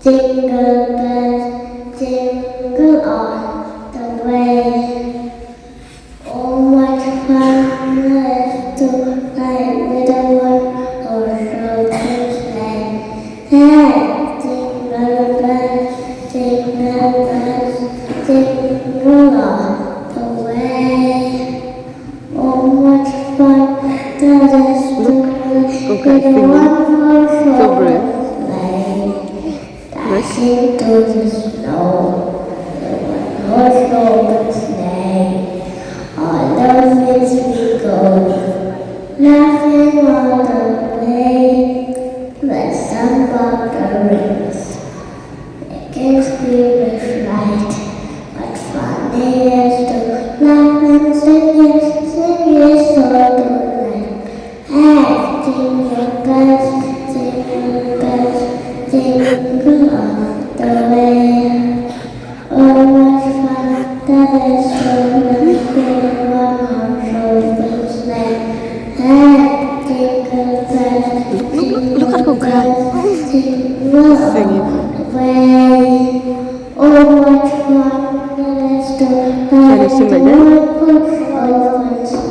Jingle bells, jingle all the way. Oh, what fun it is to ride with a one-horse open sleigh. Hey, jingle bells, jingle all the way. Oh, what fun it is to ride with a one-horse open sleigh. Dashing through the snow, the one-horse open sleigh. All the fields we go, laughing all the way. The sun above the rings, making spirits light. What fun it is to laugh and sing yes all the night. Hey, jingle bells, jingle bells, jingle all the way. Oh, what fun that is to laugh in one-horse open sleigh. Hey, jingle bells, jingle bells, jingle all the way. Oh, what fun that is to laugh in one-horse open sleigh.